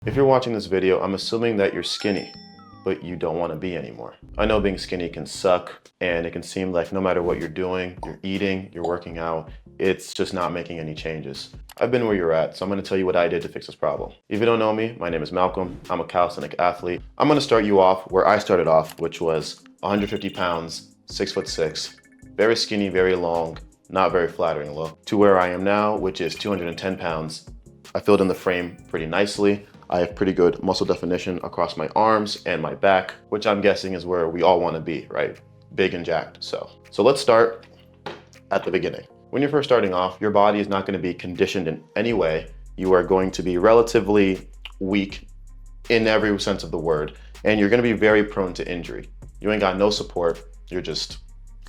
If you're watching this video, I'm assuming that you're skinny, but you don't want to be anymore. I know being skinny can suck, and it can seem like no matter what you're doing, you're eating, you're working out, it's just not making any changes. I've been where you're at, so I'm going to tell you what I did to fix this problem. If you don't know me, my name is Malcolm. I'm a calisthenic athlete. I'm going to start you off where I started off, which was 150 pounds, 6'6", very skinny, very long, not very flattering look, to where I am now, which is 210 pounds. I filled in the frame pretty nicely. I have pretty good muscle definition across my arms and my back, which I'm guessing is where we all want to be, right? Big and jacked. So let's start at the beginning. When you're first starting off, your body is not going to be conditioned in any way. You are going to be relatively weak in every sense of the word, and you're going to be very prone to injury. You ain't got no support. You're just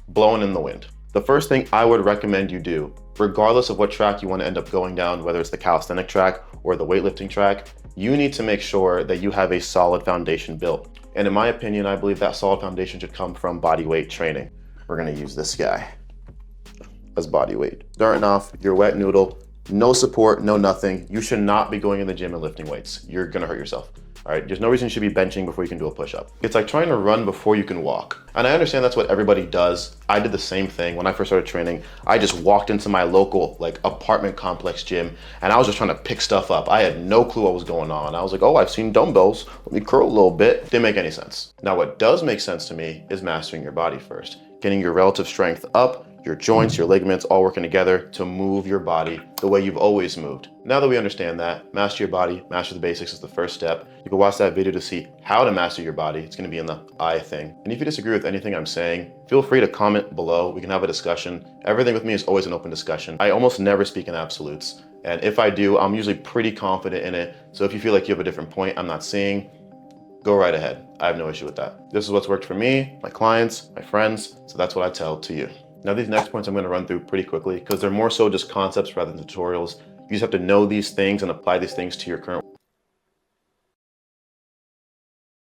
blowing in the wind. The first thing I would recommend you do, regardless of what track you want to end up going down, whether it's the calisthenic track or the weightlifting track, you need to make sure that you have a solid foundation built. And in my opinion, I believe that solid foundation should come from body weight training. We're gonna use this guy as body weight. Starting off, your wet noodle, no support, no nothing. You should not be going in the gym and lifting weights. You're gonna hurt yourself. All right, there's no reason you should be benching before you can do a push-up. It's like trying to run before you can walk. And I understand that's what everybody does. I did the same thing when I first started training. I just walked into my local apartment complex gym and I was just trying to pick stuff up. I had no clue what was going on. I was like, oh, I've seen dumbbells. Let me curl a little bit. Didn't make any sense. Now, what does make sense to me is mastering your body first. Getting your relative strength up, your joints, your ligaments all working together to move your body the way you've always moved. Now that we understand that, master your body, master the basics is the first step. You can watch that video to see how to master your body. It's gonna be in the I thing. And if you disagree with anything I'm saying, feel free to comment below. We can have a discussion. Everything with me is always an open discussion. I almost never speak in absolutes. And if I do, I'm usually pretty confident in it. So if you feel like you have a different point I'm not seeing, go right ahead. I have no issue with that. This is what's worked for me, my clients, my friends. So that's what I tell to you. Now these next points I'm going to run through pretty quickly because they're more so just concepts rather than tutorials. You just have to know these things and apply these things to your current.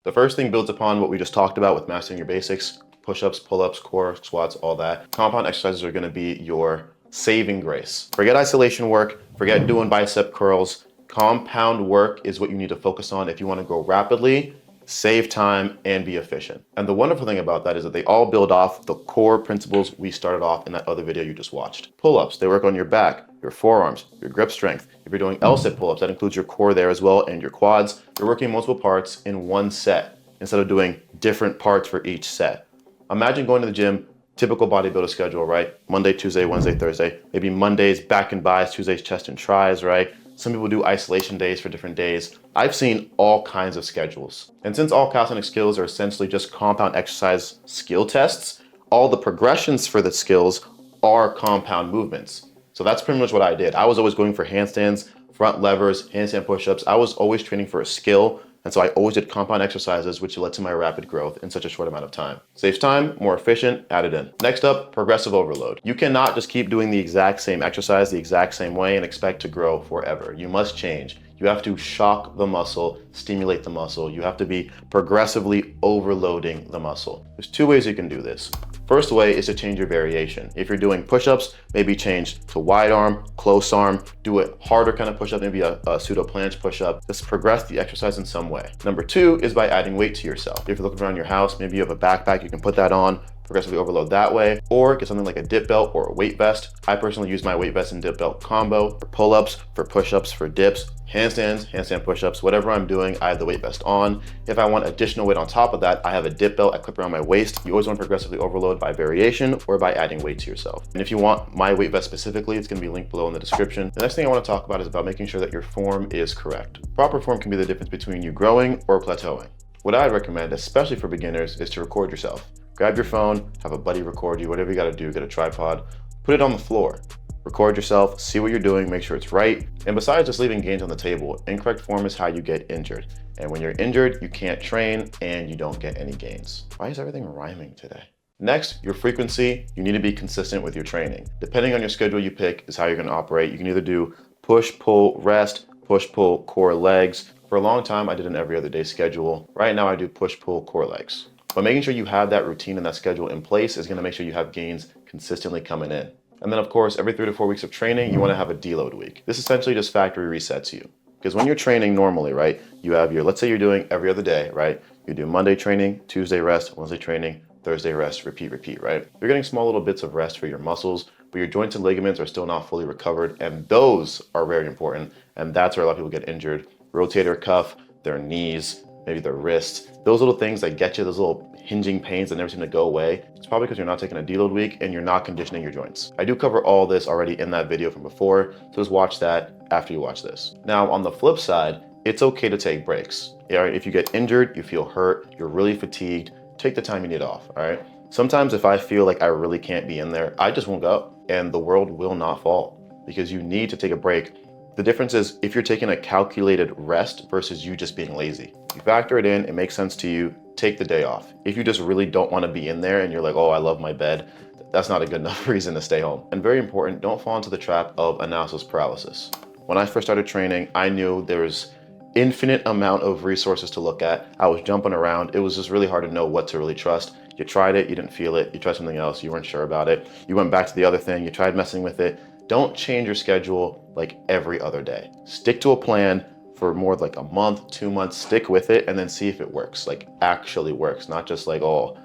The first thing builds upon what we just talked about with mastering your basics, push-ups, pull-ups, core, squats, all that. Compound exercises are going to be your saving grace. Forget isolation work, forget doing bicep curls. Compound work is what you need to focus on if you want to grow rapidly, save time, and be efficient. And the wonderful thing about that is that they all build off the core principles we started off in that other video you just watched. Pull-ups, they work on your back, your forearms, your grip strength. If you're doing L-sit pull-ups, that includes your core there as well and your quads. You're working multiple parts in one set instead of doing different parts for each set. Imagine going to the gym, typical bodybuilder schedule, right? Monday, Tuesday, Wednesday, Thursday. Maybe Mondays back and bis, Tuesdays chest and tris, right? Some people do isolation days for different days. I've seen all kinds of schedules. And since all calisthenics skills are essentially just compound exercise skill tests, all the progressions for the skills are compound movements. So that's pretty much what I did. I was always going for handstands, front levers, handstand push-ups. I was always training for a skill. And so I always did compound exercises, which led to my rapid growth in such a short amount of time. Saves time, more efficient, add it in. Next up, progressive overload. You cannot just keep doing the exact same exercise the exact same way and expect to grow forever. You must change. You have to shock the muscle, stimulate the muscle. You have to be progressively overloading the muscle. There's two ways you can do this. First way is to change your variation. If you're doing push-ups, maybe change to wide arm, close arm, do a harder kind of push-up, maybe a pseudo planche push-up. Just progress the exercise in some way. Number two is by adding weight to yourself. If you're looking around your house, maybe you have a backpack, you can put that on, progressively overload that way, or get something like a dip belt or a weight vest. I personally use my weight vest and dip belt combo for pull-ups, for push-ups, for dips, handstands, handstand push-ups, whatever I'm doing, I have the weight vest on. If I want additional weight on top of that, I have a dip belt I clip around my waist. You always want to progressively overload by variation or by adding weight to yourself. And if you want my weight vest specifically, it's going to be linked below in the description. The next thing I want to talk about is about making sure that your form is correct. Proper form can be the difference between you growing or plateauing. What I'd recommend, especially for beginners, is to record yourself. Grab your phone, have a buddy record you, whatever you got to do, get a tripod, put it on the floor. Record yourself, see what you're doing, make sure it's right. And besides just leaving gains on the table, incorrect form is how you get injured. And when you're injured, you can't train and you don't get any gains. Why is everything rhyming today? Next, your frequency. You need to be consistent with your training. Depending on your schedule you pick is how you're going to operate. You can either do push, pull, rest, push, pull, core, legs. For a long time, I did an every other day schedule. Right now, I do push, pull, core, legs. But making sure you have that routine and that schedule in place is going to make sure you have gains consistently coming in. And then of course, every 3 to 4 weeks of training, you want to have a deload week. This essentially just factory resets you. Because when you're training normally, right, you have your, let's say you're doing every other day, right? You do Monday training, Tuesday rest, Wednesday training, Thursday rest, repeat, right? You're getting small little bits of rest for your muscles, but your joints and ligaments are still not fully recovered, and those are very important, and that's where a lot of people get injured. Rotator cuff, their knees, maybe their wrists, those little things that get you those little hinging pains that never seem to go away. It's probably because you're not taking a deload week and you're not conditioning your joints. I do cover all this already in that video from before, so just watch that after you watch this. Now, on the flip side, it's okay to take breaks. All right, if you get injured, you feel hurt, you're really fatigued, take the time you need off, all right? Sometimes if I feel like I really can't be in there, I just won't go, and the world will not fall because you need to take a break. The difference is if you're taking a calculated rest versus you just being lazy. You factor it in, it makes sense to you, take the day off. If you just really don't want to be in there and you're like, oh, I love my bed, that's not a good enough reason to stay home. And very important, don't fall into the trap of analysis paralysis. When I first started training, I knew there was infinite amount of resources to look at. I was jumping around. It was just really hard to know what to really trust. You tried it, you didn't feel it. You tried something else, you weren't sure about it. You went back to the other thing, you tried messing with it. Don't change your schedule like every other day. Stick to a plan for more like a month, 2 months, stick with it and then see if it works, like actually works. Not just like, oh,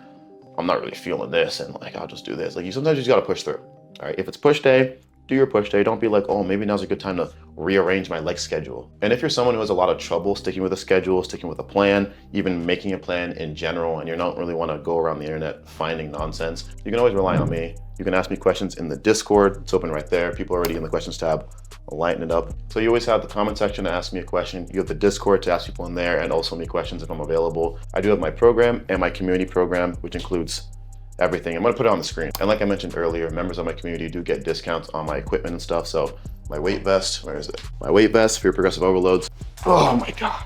I'm not really feeling this and like, I'll just do this. Like sometimes you just gotta push through, all right? If it's push day, do your push day. Don't be like, oh, maybe now's a good time to rearrange my leg schedule. And if you're someone who has a lot of trouble sticking with a schedule, sticking with a plan, even making a plan in general, and you don't really want to go around the internet finding nonsense, you can always rely on me. You can ask me questions in the Discord. It's open right there. People are already in the questions tab. I'll lighten it up. So you always have the comment section to ask me a question. You have the Discord to ask people in there and also me questions if I'm available. I do have my program and my community program, which includes everything. I'm gonna put it on the screen. And like I mentioned earlier, members of my community do get discounts on my equipment and stuff. So my weight vest, where is it? My weight vest for your progressive overloads. Oh my God,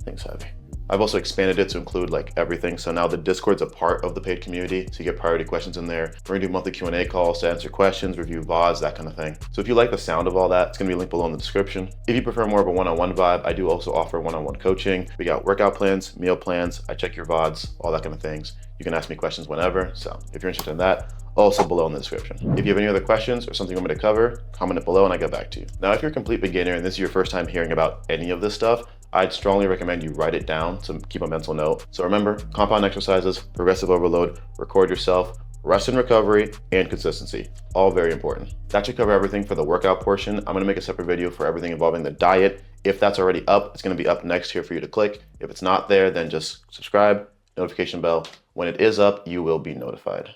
thing's heavy. I've also expanded it to include like everything. So now the Discord's a part of the paid community. So you get priority questions in there. We're gonna do monthly Q&A calls to answer questions, review VODs, that kind of thing. So if you like the sound of all that, it's gonna be linked below in the description. If you prefer more of a one-on-one vibe, I do also offer one-on-one coaching. We got workout plans, meal plans, I check your VODs, all that kind of things. You can ask me questions whenever. So if you're interested in that, also below in the description. If you have any other questions or something you want me to cover, comment it below and I get back to you. Now, if you're a complete beginner and this is your first time hearing about any of this stuff, I'd strongly recommend you write it down to keep a mental note. So remember, compound exercises, progressive overload, record yourself, rest and recovery, and consistency. All very important. That should cover everything for the workout portion. I'm gonna make a separate video for everything involving the diet. If that's already up, it's gonna be up next here for you to click. If it's not there, then just subscribe, notification bell. When it is up, you will be notified.